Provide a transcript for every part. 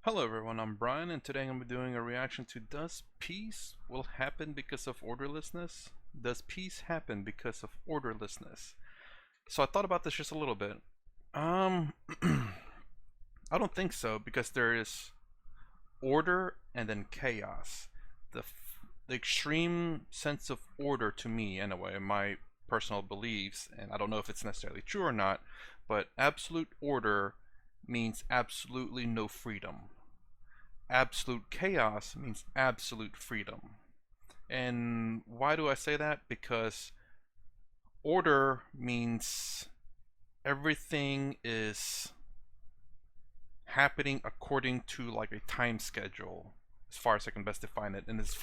Hello everyone, I'm Brian, and today I'm going to be doing a reaction to Does Peace Will Happen Because of Orderlessness? Does peace happen because of orderlessness? So I thought about this just a little bit. I don't think so, because there is order and then chaos. The extreme sense of order to me, anyway, in my personal beliefs, and I don't know if it's necessarily true or not, but absolute order means absolutely no freedom. Absolute chaos means absolute freedom. And why do I say that? Because order means everything is happening according to like a time schedule, as far as I can best define it, and as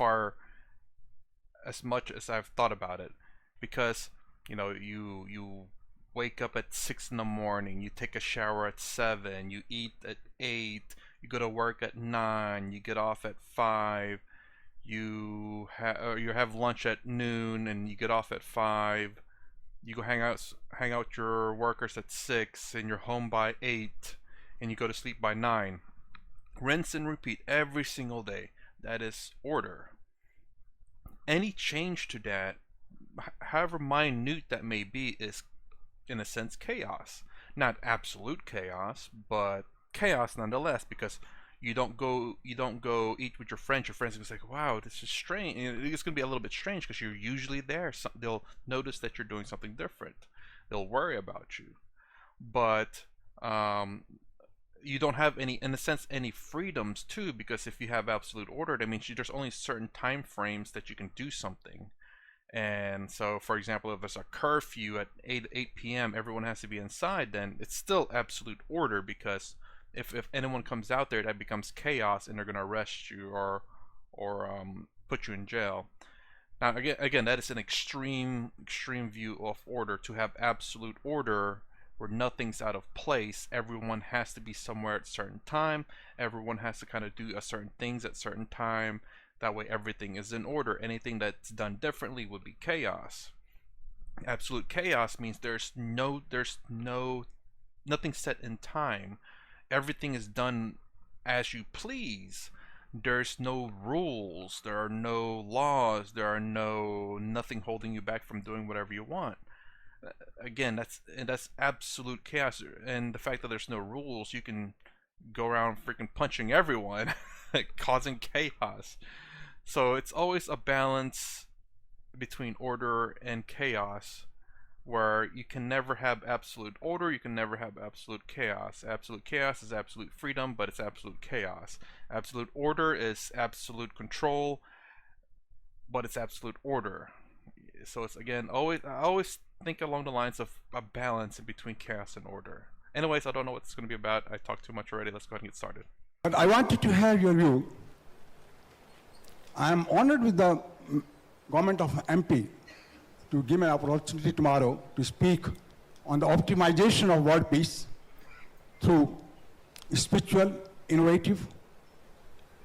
much as I've thought about it. Because you wake up at 6 in the morning, you take a shower at 7, you eat at 8, you go to work at 9, you get off at 5, you have lunch at noon and you get off at 5, you go hang out with your workers at 6, and you're home by 8, and you go to sleep by 9. Rinse and repeat every single day. That is order. Any change to that, however minute that may be, is in a sense chaos. Not absolute chaos, but chaos nonetheless, because you don't go eat with your friends. Your friends are gonna say, wow, this is strange. It's gonna be a little bit strange because you're usually there. So they'll notice that you're doing something different. They'll worry about you. But you don't have any, in a sense, any freedoms too, because if you have absolute order, that means there's only certain time frames that you can do something. And so, for example, if there's a curfew at 8 p.m., everyone has to be inside, then it's still absolute order, because if anyone comes out there, that becomes chaos, and they're going to arrest you or put you in jail. Now, again, that is an extreme view of order, to have absolute order where nothing's out of place. Everyone has to be somewhere at a certain time. Everyone has to kind of do a certain things at certain time. That way everything is in order. Anything that's done differently would be chaos. Absolute chaos means there's nothing set in time. Everything is done as you please. There's no rules, there are no laws, there are nothing holding you back from doing whatever you want. Again, that's absolute chaos. And the fact that there's no rules, you can go around freaking punching everyone, causing chaos. So it's always a balance between order and chaos, where you can never have absolute order, you can never have absolute chaos. Absolute chaos is absolute freedom, but it's absolute chaos. Absolute order is absolute control, but it's absolute order. So it's, again, I always think along the lines of a balance in between chaos and order. Anyways, I don't know what it's going to be about. I talked too much already. Let's go ahead and get started. But I wanted to have your view. I am honored with the government of MP to give me an opportunity tomorrow to speak on the optimization of world peace through spiritual, innovative,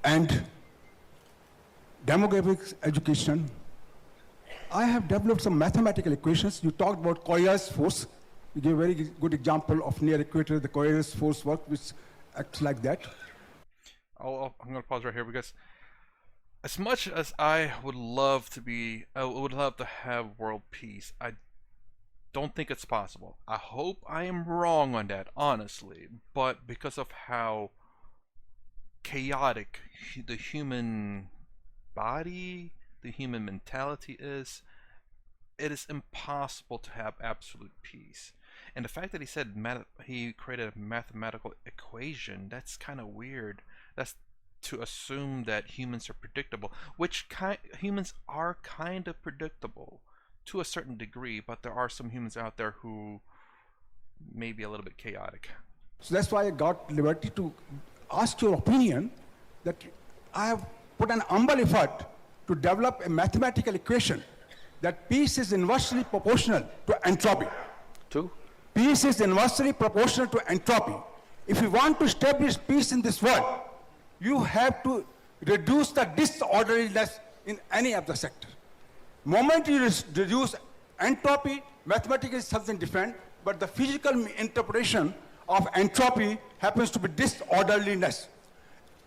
and demographic education. I have developed some mathematical equations. You talked about Coyer's force. You gave a very good example of near equator, the Coyer's force work, which acts like that. I'm going to pause right here, because as much as I would love to have world peace, I don't think it's possible. I hope I am wrong on that, honestly, but because of how chaotic the human body, the human mentality is, it is impossible to have absolute peace. And the fact that he said he created a mathematical equation, that's kind of weird. That's to assume that humans are predictable, which humans are kind of predictable to a certain degree, but there are some humans out there who may be a little bit chaotic. So that's why I got liberty to ask your opinion, that I have put an humble effort to develop a mathematical equation that peace is inversely proportional to entropy. Peace is inversely proportional to entropy. If you want to establish peace in this world, you have to reduce the disorderliness in any of the sector. Moment you reduce entropy, mathematics is something different, but the physical interpretation of entropy happens to be disorderliness.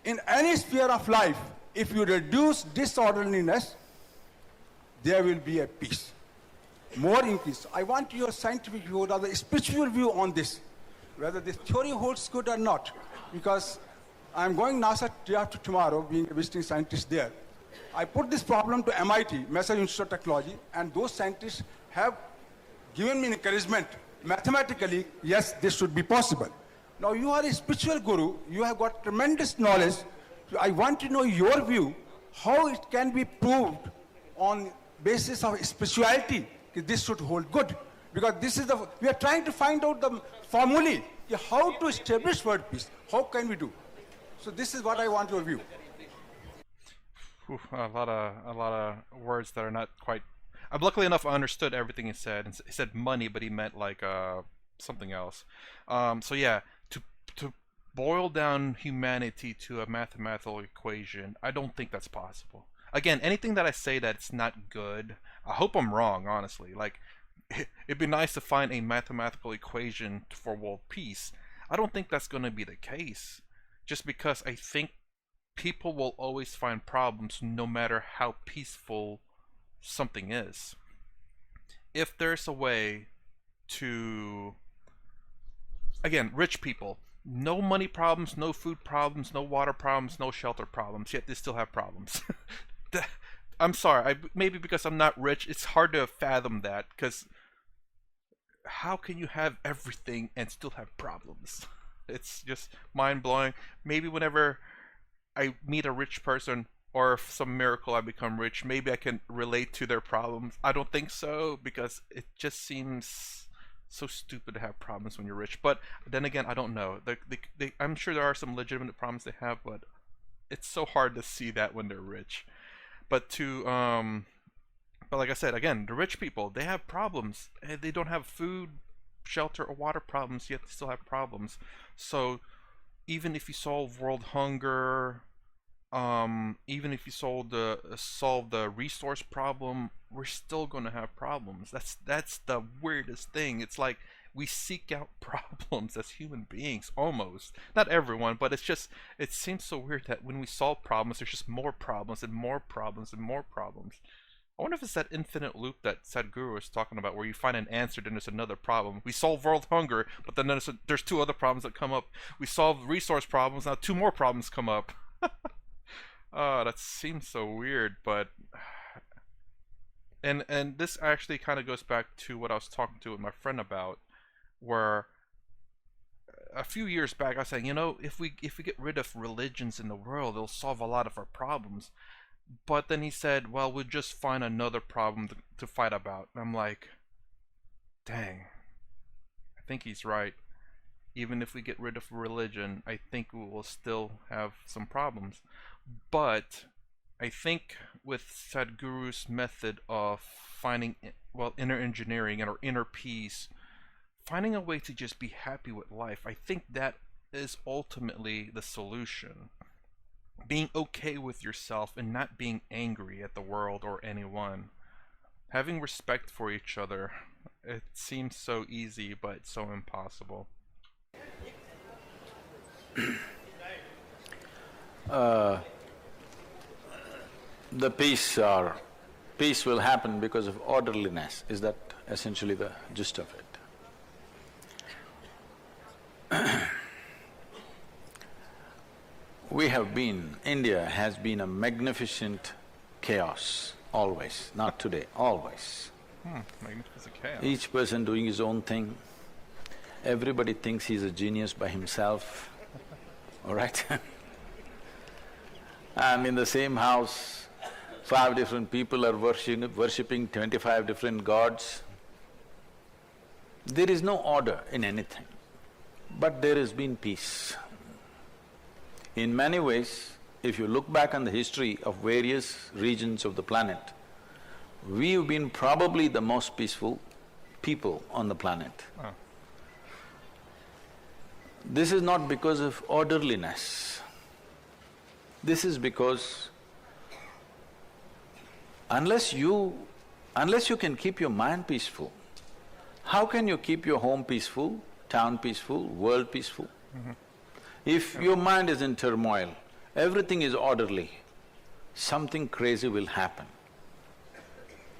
In any sphere of life, if you reduce disorderliness, there will be a peace, more increase. I want your scientific view, or rather spiritual view on this, whether this theory holds good or not, because I'm going NASA day after tomorrow, being a visiting scientist there. I put this problem to MIT, Massachusetts Institute of Technology, and those scientists have given me encouragement. Mathematically, yes, this should be possible. Now, you are a spiritual guru, you have got tremendous knowledge. I want to know your view, how it can be proved on basis of spirituality, that this should hold good. Because this is we are trying to find out the formulae, how to establish world peace. How can we do? So this is what I want your view. Oof, a lot of words that are not quite. Luckily enough, I understood everything he said. And he said money, but he meant like something else. So yeah, to boil down humanity to a mathematical equation, I don't think that's possible. Again, anything that I say that's not good, I hope I'm wrong. Honestly, like it'd be nice to find a mathematical equation for world peace. I don't think that's going to be the case, just because I think people will always find problems no matter how peaceful something is. If there's a way to, again, rich people, no money problems, no food problems, no water problems, no shelter problems, yet they still have problems. I'm sorry, maybe because I'm not rich, it's hard to fathom that, because how can you have everything and still have problems? It's just mind-blowing. Maybe whenever I meet a rich person, or if some miracle I become rich, maybe I can relate to their problems. I don't think so, because it just seems so stupid to have problems when you're rich. But then again, I don't know. I'm sure there are some legitimate problems they have, but it's so hard to see that when they're rich. But like I said, again, the rich people, they have problems. They don't have food, shelter, or water problems, yet they still have problems. So even if you solve world hunger, even if you solve the resource problem, we're still gonna have problems. That's the weirdest thing. It's like we seek out problems as human beings, almost. Not everyone, but it seems so weird that when we solve problems, there's just more problems and more problems and more problems. I wonder if it's that infinite loop that Sadhguru was talking about, where you find an answer, then there's another problem. We solve world hunger, but then there's two other problems that come up. We solve resource problems, now two more problems come up. Oh, that seems so weird, but and this actually kind of goes back to what I was talking to with my friend about, where a few years back I was saying, if we get rid of religions in the world, it'll solve a lot of our problems. But then he said, well, we'll just find another problem to fight about. And I'm like, dang, I think he's right. Even if we get rid of religion, I think we will still have some problems. But I think with Sadhguru's method of finding, well, inner engineering or inner peace, finding a way to just be happy with life, I think that is ultimately the solution. Being okay with yourself and not being angry at the world or anyone. Having respect for each other. It seems so easy, but so impossible. The peace will happen because of orderliness. Is that essentially the gist of it? India has been a magnificent chaos, always, not today, always. Magnificent chaos. Each person doing his own thing, everybody thinks he's a genius by himself, all right? And in the same house, 5 different people are worshipping 25 different gods. There is no order in anything, but there has been peace. In many ways, if you look back on the history of various regions of the planet, we've been probably the most peaceful people on the planet. Oh. This is not because of orderliness. This is because unless you can keep your mind peaceful, how can you keep your home peaceful, town peaceful, world peaceful? If your mind is in turmoil everything is orderly, something crazy will happen.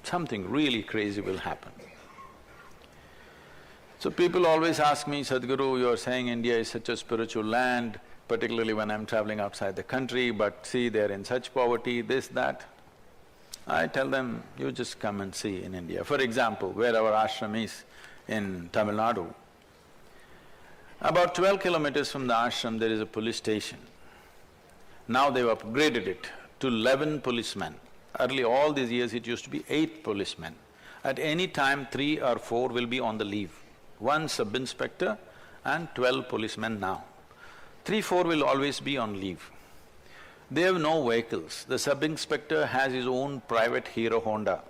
Something really crazy will happen. So people always ask me, Sadhguru, you're saying India is such a spiritual land, particularly when I'm traveling outside the country, but see, they're in such poverty, this, that. I tell them, you just come and see in India. For example, where our ashram is in Tamil Nadu, about 12 kilometers from the ashram there is a police station. Now they've upgraded it to 11 policemen. Early all these years it used to be 8 policemen. At any time 3 or 4 will be on the leave. 1 sub-inspector and 12 policemen now. 3-4 will always be on leave. They have no vehicles. The sub-inspector has his own private Hero Honda.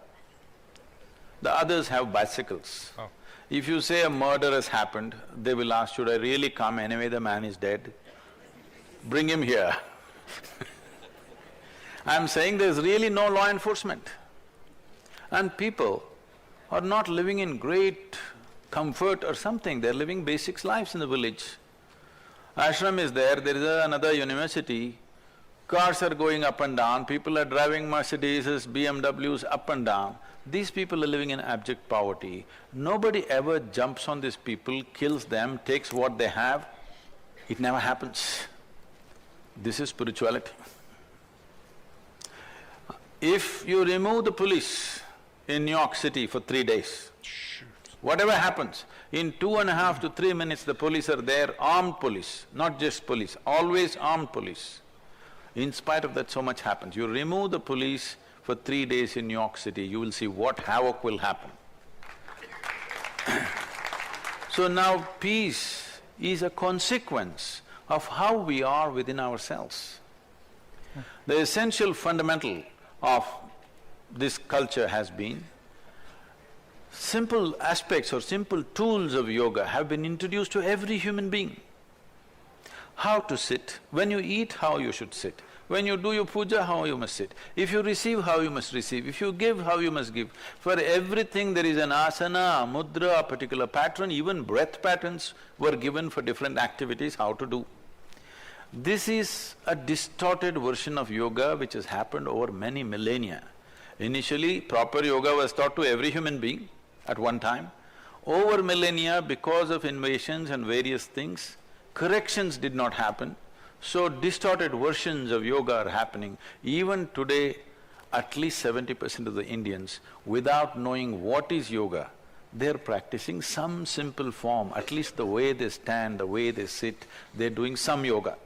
The others have bicycles. Oh. If you say a murder has happened, they will ask, should I really come? Anyway, the man is dead. Bring him here. I'm saying there's really no law enforcement. And people are not living in great comfort or something, they're living basic lives in the village. Ashram is there is another university, cars are going up and down, people are driving Mercedeses, BMWs up and down. These people are living in abject poverty. Nobody ever jumps on these people, kills them, takes what they have. It never happens. This is spirituality. If you remove the police in New York City for 3 days, whatever happens, in 2.5 to 3 minutes the police are there, armed police, not just police, always armed police. In spite of that, so much happens. You remove the police for 3 days in New York City, you will see what havoc will happen. So now peace is a consequence of how we are within ourselves. The essential fundamental of this culture has been simple aspects or simple tools of yoga have been introduced to every human being. How to sit, when you eat, how you should sit, when you do your puja, how you must sit, if you receive, how you must receive, if you give, how you must give. For everything there is an asana, a mudra, a particular pattern, even breath patterns were given for different activities, how to do. This is a distorted version of yoga which has happened over many millennia. Initially, proper yoga was taught to every human being at one time. Over millennia, because of invasions and various things, corrections did not happen, so distorted versions of yoga are happening. Even today, at least 70% of the Indians, without knowing what is yoga, they're practicing some simple form, at least the way they stand, the way they sit, they're doing some yoga.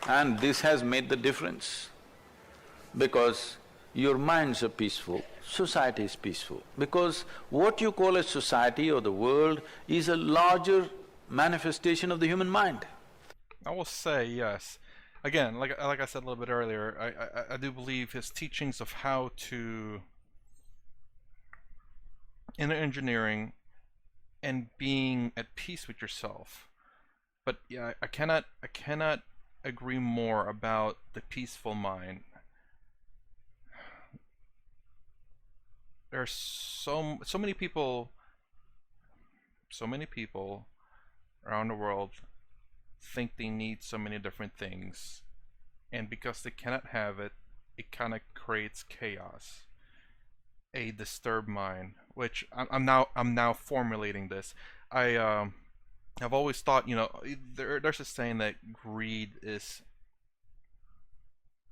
And this has made the difference, because your minds are peaceful, society is peaceful. Because what you call a society or the world is a larger manifestation of the human mind. I will say yes. Again, like I said a little bit earlier, I do believe his teachings of how to inner engineering and being at peace with yourself. But yeah, I cannot agree more about the peaceful mind. There are so many people around the world think they need so many different things, and because they cannot have it, it kind of creates chaos, a disturbed mind. Which I'm now formulating this. I've always thought, you know, there's a saying that greed is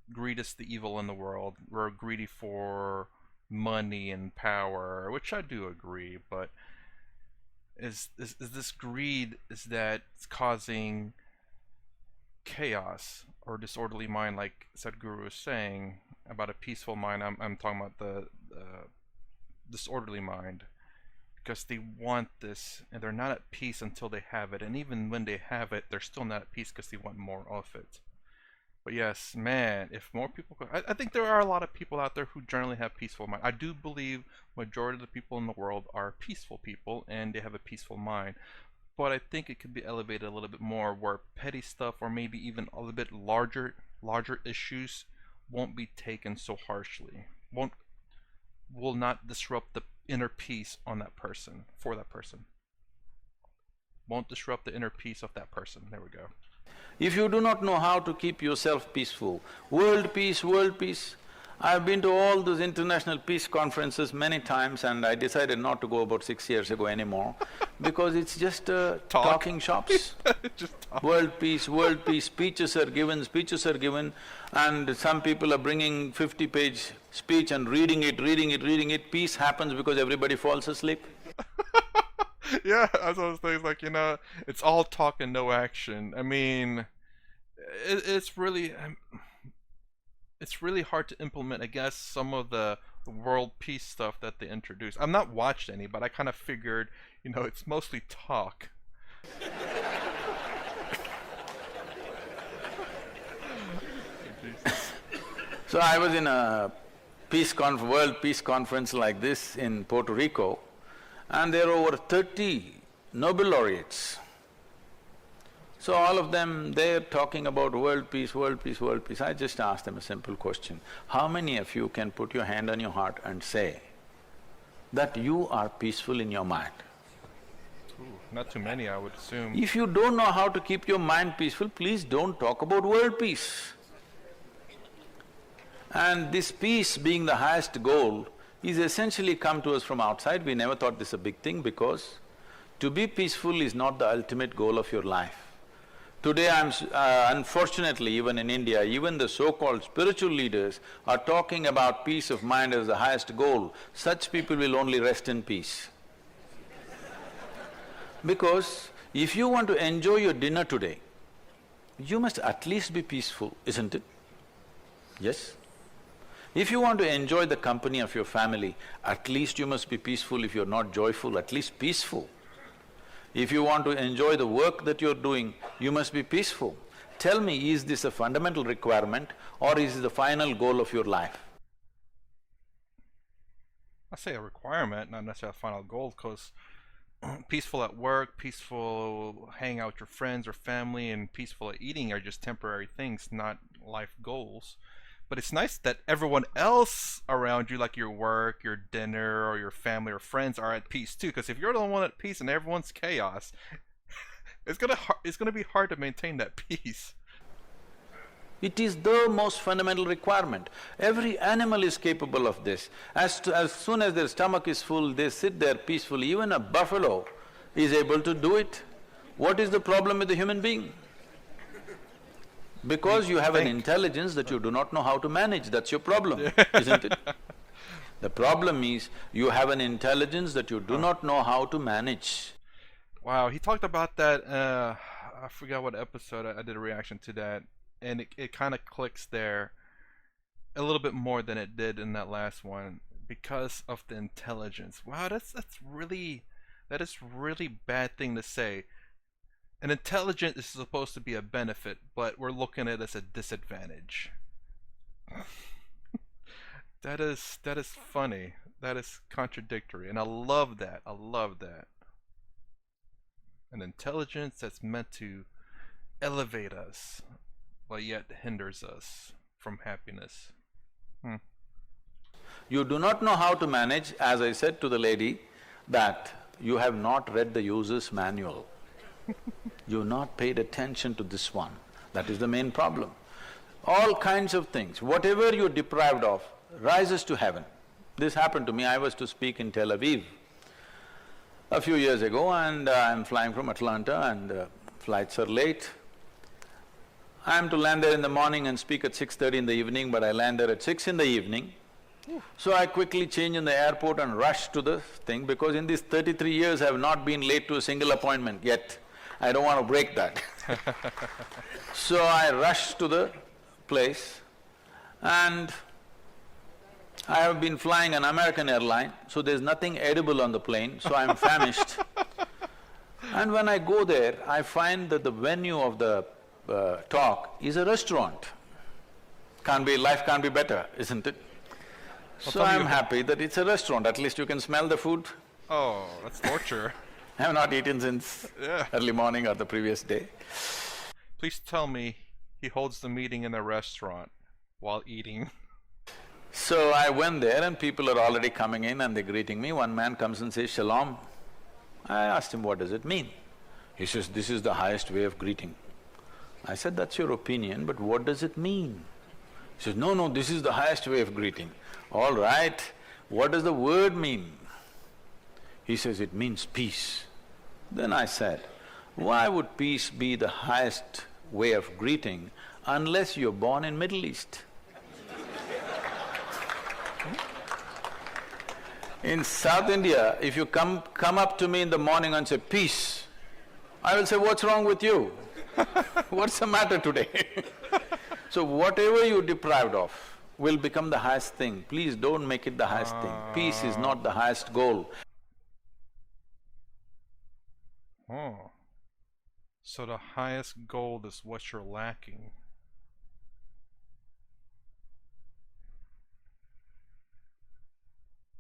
the evil in the world. We're greedy for money and power, which I do agree, but is this greed, is that it's causing chaos or disorderly mind, like Sadhguru was saying about a peaceful mind. I'm talking about the disorderly mind, because they want this and they're not at peace until they have it, and even when they have it, they're still not at peace because they want more of it. But yes, man, if more people could, I think there are a lot of people out there who generally have peaceful mind. I do believe majority of the people in the world are peaceful people and they have a peaceful mind. But I think it could be elevated a little bit more, where petty stuff or maybe even a little bit larger issues won't be taken so harshly. Will not disrupt the inner peace on that person, for that person. Won't disrupt the inner peace of that person. There we go. If you do not know how to keep yourself peaceful, world peace, I've been to all those international peace conferences many times and I decided not to go about 6 years ago anymore because it's just talking shops. Just talk. World peace, speeches are given and some people are bringing 50-page speech and reading it. Peace happens because everybody falls asleep. Yeah, that's those things like, it's all talk and no action. I mean, it's really hard to implement, I guess, some of the world peace stuff that they introduced. I've not watched any, but I kind of figured, it's mostly talk. So I was in a world peace conference like this in Puerto Rico, and there are over 30 Nobel laureates. So all of them, they're talking about world peace. I just asked them a simple question. How many of you can put your hand on your heart and say that you are peaceful in your mind? Ooh, not too many, I would assume. If you don't know how to keep your mind peaceful, please don't talk about world peace. And this peace being the highest goal is essentially come to us from outside. We never thought this a big thing because to be peaceful is not the ultimate goal of your life. Today unfortunately, even in India, even the so-called spiritual leaders are talking about peace of mind as the highest goal. Such people will only rest in peace. Because if you want to enjoy your dinner today, you must at least be peaceful, isn't it? Yes? If you want to enjoy the company of your family, at least you must be peaceful. If you're not joyful, at least peaceful. If you want to enjoy the work that you're doing, you must be peaceful. Tell me, is this a fundamental requirement or is it the final goal of your life? I say a requirement, not necessarily a final goal, because peaceful at work, peaceful hanging out with your friends or family, and peaceful at eating are just temporary things, not life goals. But it's nice that everyone else around you, like your work, your dinner, or your family or friends, are at peace too. Because if you're the one at peace and everyone's chaos, it's gonna be hard to maintain that peace. It is the most fundamental requirement. Every animal is capable of this. As soon as their stomach is full, they sit there peacefully. Even a buffalo is able to do it. What is the problem with the human being? Because you have an intelligence that you do not know how to manage, that's your problem, isn't it? The problem is, you have an intelligence that you do not know how to manage. Wow, he talked about that, I forgot what episode I did a reaction to that, and it kind of clicks there a little bit more than it did in that last one, because of the intelligence. Wow, that is really bad thing to say. An intelligence is supposed to be a benefit, but we're looking at it as a disadvantage. That is funny. That is contradictory, and I love that. An intelligence that's meant to elevate us, but yet hinders us from happiness. You do not know how to manage, as I said to the lady, that you have not read the user's manual. You've not paid attention to this one. That is the main problem. All kinds of things, whatever you're deprived of, rises to heaven. This happened to me. I was to speak in Tel Aviv a few years ago, and I'm flying from Atlanta and flights are late. I'm to land there in the morning and speak at 6:30 in the evening, but I land there at 6 in the evening. So I quickly change in the airport and rush to the thing, because in these 33 years I have not been late to a single appointment yet. I don't want to break that. So I rush to the place, and I have been flying an American airline, so there's nothing edible on the plane, so I'm famished. And when I go there, I find that the venue of the talk is a restaurant. Life can't be better, isn't it? So I'm happy that it's a restaurant, at least you can smell the food. Oh, that's torture. I have not eaten since early morning or the previous day. Please tell me he holds the meeting in the restaurant while eating. So I went there and people are already coming in and they're greeting me. One man comes and says, "Shalom." I asked him, what does it mean? He says, "This is the highest way of greeting." I said, that's your opinion, but what does it mean? He says, no, no, this is the highest way of greeting. All right, what does the word mean? He says, it means peace. Then I said, why would peace be the highest way of greeting unless you're born in Middle East? In South India, if you come up to me in the morning and say, peace, I will say, what's wrong with you? What's the matter today? So whatever you're deprived of will become the highest thing. Please don't make it the highest thing. Peace is not the highest goal. Oh. So the highest goal is what you're lacking.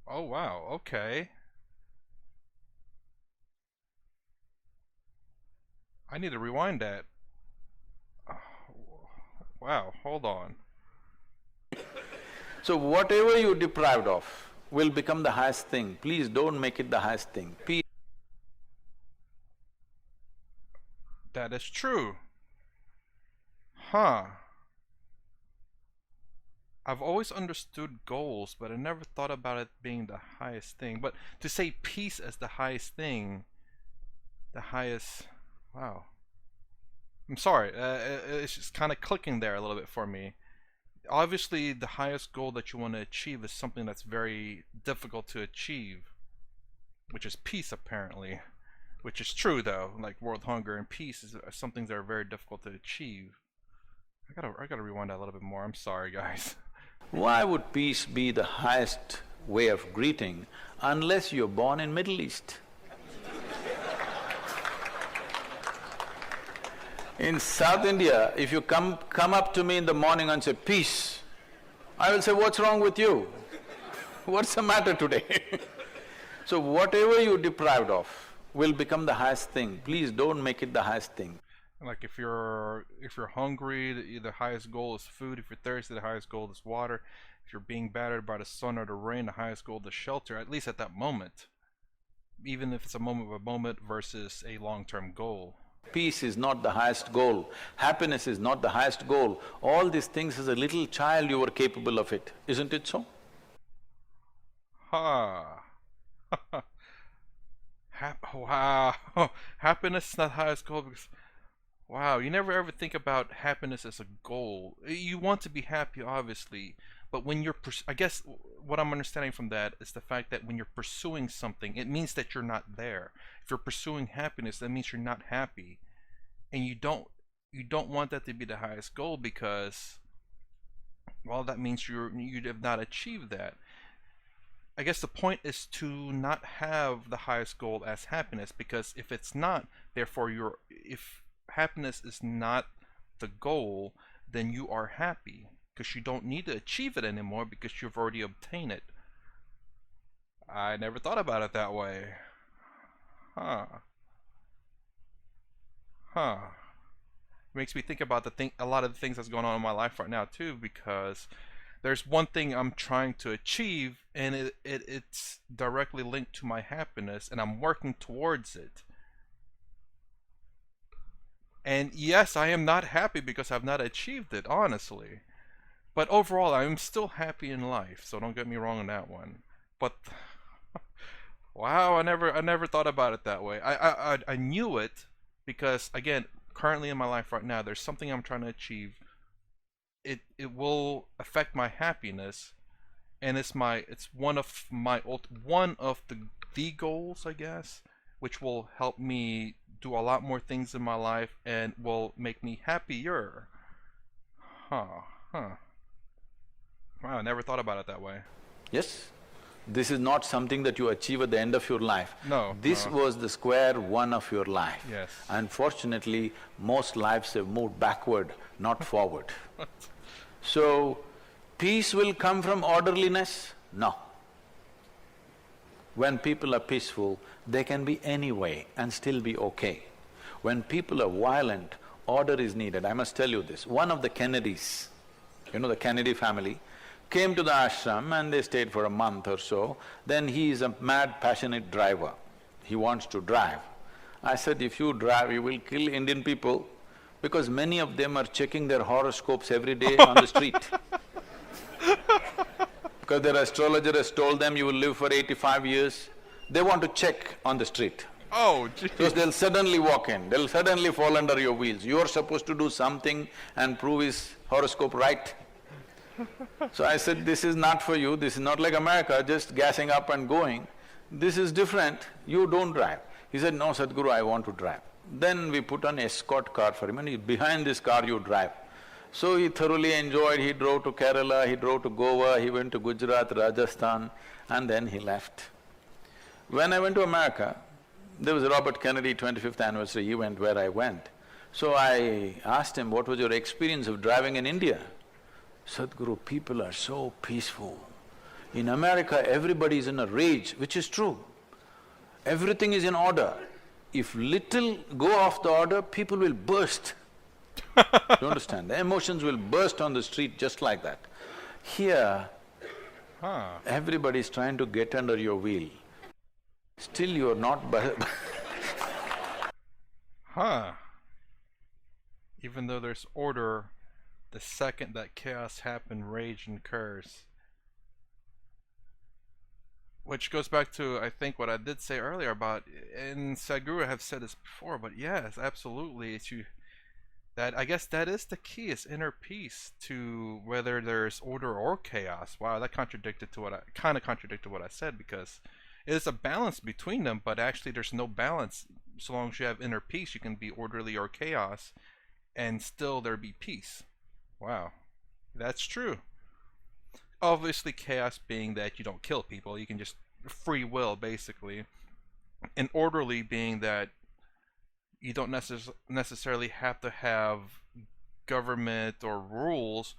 Oh wow, okay. I need to rewind that. Oh, wow, hold on. So whatever you're deprived of will become the highest thing. Please don't make it the highest thing. Peace. That is true. Huh. I've always understood goals, but I never thought about it being the highest thing. But to say peace as the highest thing, the highest... Wow. I'm sorry, it's just kind of clicking there a little bit for me. Obviously, the highest goal that you want to achieve is something that's very difficult to achieve, which is peace, apparently. Which is true, though. Like world hunger and peace are some things that are very difficult to achieve. I gotta rewind that a little bit more. I'm sorry, guys. Why would peace be the highest way of greeting unless you're born in Middle East? In South India, if you come up to me in the morning and say, peace, I will say, what's wrong with you? What's the matter today? So whatever you're deprived of will become the highest thing. Please don't make it the highest thing. Like if you're hungry, the highest goal is food. If you're thirsty, the highest goal is water. If you're being battered by the sun or the rain, the highest goal is shelter, at least at that moment. Even if it's a moment versus a long-term goal. Peace is not the highest goal. Happiness is not the highest goal. All these things, as a little child you were capable of it. Isn't it so? Ha. Wow. Happiness is not the highest goal because... Wow, you never ever think about happiness as a goal. You want to be happy, obviously, but when you're I guess what I'm understanding from that is the fact that when you're pursuing something, it means that you're not there. If you're pursuing happiness, that means you're not happy, and you don't want that to be the highest goal because, well, that means you have not achieved that. I guess the point is to not have the highest goal as happiness, because if it's not, therefore if happiness is not the goal, then you are happy because you don't need to achieve it anymore because you've already obtained it. I never thought about it that way. Huh. Makes me think about a lot of the things that's going on in my life right now too, because there's one thing I'm trying to achieve and it's directly linked to my happiness and I'm working towards it. And yes, I am not happy because I've not achieved it, honestly. But overall, I'm still happy in life, so don't get me wrong on that one. But wow, I never thought about it that way. I knew it because, again, currently in my life right now, there's something I'm trying to achieve. It will affect my happiness, and it's one of the goals, I guess, which will help me do a lot more things in my life and will make me happier. Wow, I never thought about it that way. Yes? This is not something that you achieve at the end of your life. No. This was the square one of your life. Yes. Unfortunately, most lives have moved backward, not forward. So, peace will come from orderliness? No. When people are peaceful, they can be any way and still be okay. When people are violent, order is needed. I must tell you this. One of the Kennedys, you know the Kennedy family, came to the ashram and they stayed for a month or so. Then he is a mad, passionate driver. He wants to drive. I said, if you drive, you will kill Indian people. because many of them are checking their horoscopes every day on the street. Because their astrologer has told them you will live for 85 years, they want to check on the street. Oh, geez. Because they'll suddenly walk in, they'll suddenly fall under your wheels. You're supposed to do something and prove his horoscope right. So I said, this is not for you, this is not like America, just gassing up and going. This is different, you don't drive. He said, no, Sadhguru, I want to drive. Then we put an escort car for him and behind this car you drive. So he thoroughly enjoyed, he drove to Kerala, he drove to Goa, he went to Gujarat, Rajasthan, and then he left. When I went to America, there was a Robert Kennedy 25th anniversary event where I went. So I asked him, what was your experience of driving in India? Sadhguru, people are so peaceful. In America, everybody is in a rage, which is true. Everything is in order. If little go off the order, people will burst. You understand? The emotions will burst on the street just like that. Here, everybody is trying to get under your wheel. Still you're not Huh. Even though there's order, the second that chaos happens, rage incurs. Which goes back to, I think, what I did say earlier about, and Sadhguru have said this before, but yes, absolutely, it's you, that, I guess that is the key, is inner peace to whether there's order or chaos. Wow, that contradicted to what I, kind of contradicted what I said, because it is a balance between them, but actually there's no balance. So long as you have inner peace, you can be orderly or chaos, and still there be peace. Wow, that's true. Obviously chaos being that you don't kill people, you can just free will basically, and orderly being that you don't necessarily have to have government or rules,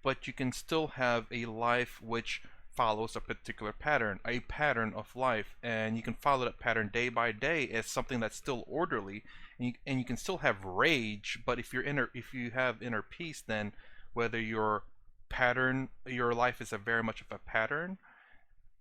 but you can still have a life which follows a particular pattern, a pattern of life, and you can follow that pattern day by day as something that's still orderly, and you can still have rage, but if you have inner peace, then whether your life is very much of a pattern,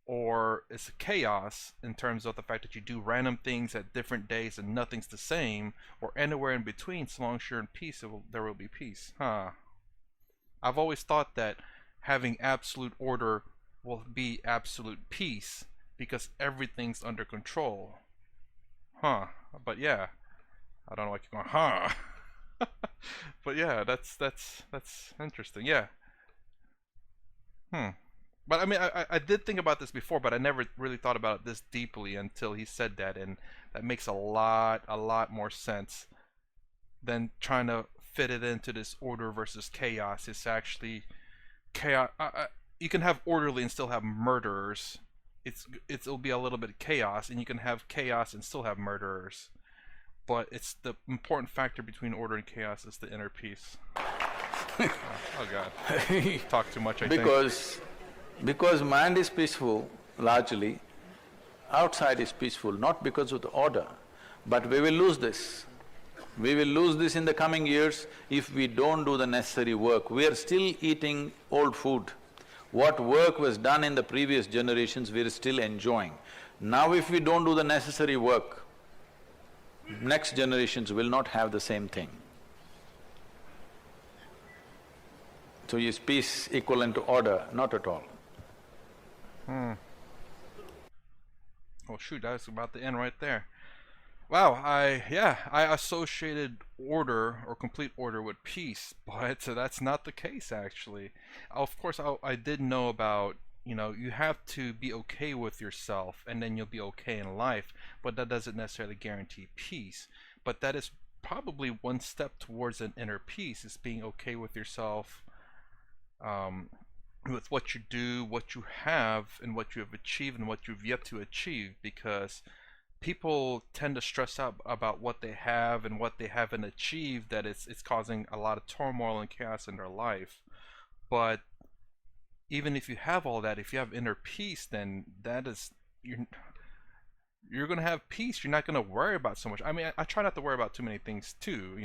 or it's chaos in terms of the fact that you do random things at different days and nothing's the same, or anywhere in between, so long as you're in peace, there will be peace. I've always thought that having absolute order will be absolute peace, because everything's under control. But yeah, I don't know why I keep going, but yeah, that's interesting, yeah. But I mean, I did think about this before, but I never really thought about it this deeply until he said that, and that makes a lot more sense than trying to fit it into this order versus chaos. It's actually chaos. You can have orderly and still have murderers. It'll be a little bit of chaos, and you can have chaos and still have murderers. But it's the important factor between order and chaos is the inner peace. Oh God, talk too much, I think. Because mind is peaceful, largely, outside is peaceful, not because of the order, but we will lose this. We will lose this in the coming years if we don't do the necessary work. We are still eating old food. What work was done in the previous generations, we are still enjoying. Now if we don't do the necessary work, next generations will not have the same thing. So is peace equivalent to order? Not at all. Oh shoot, that's about the end right there. Wow, I associated order or complete order with peace, but that's not the case actually. Of course, I did know about, you have to be okay with yourself and then you'll be okay in life, but that doesn't necessarily guarantee peace. But that is probably one step towards an inner peace, is being okay with yourself, with what you do, what you have, and what you have achieved and what you've yet to achieve, because people tend to stress out about what they have and what they haven't achieved, that it's causing a lot of turmoil and chaos in their life. But even if you have all that, if you have inner peace, then that is, you're gonna have peace. You're not gonna worry about so much. I mean, I try not to worry about too many things too,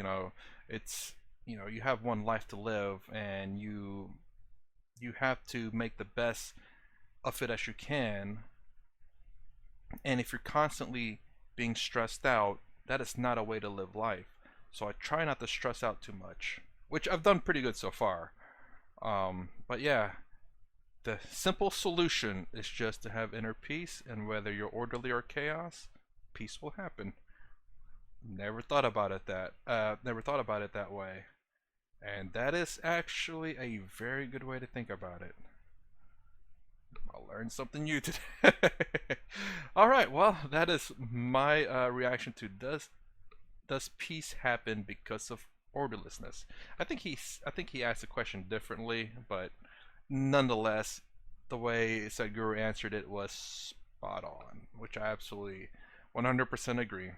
it's, you have one life to live, and you have to make the best of it as you can. And if you're constantly being stressed out, that is not a way to live life. So I try not to stress out too much, which I've done pretty good so far. But yeah, the simple solution is just to have inner peace, and whether you're orderly or chaos, peace will happen. Never thought about it that way. And that is actually a very good way to think about it. I learned something new today. Alright, well, that is my reaction to does peace happen because of orderlessness? I think he asked the question differently, but nonetheless, the way Sadhguru answered it was spot on, which I absolutely 100% agree.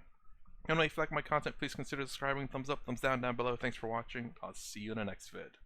And if you like my content, please consider subscribing. Thumbs up, thumbs down below. Thanks for watching. I'll see you in the next vid.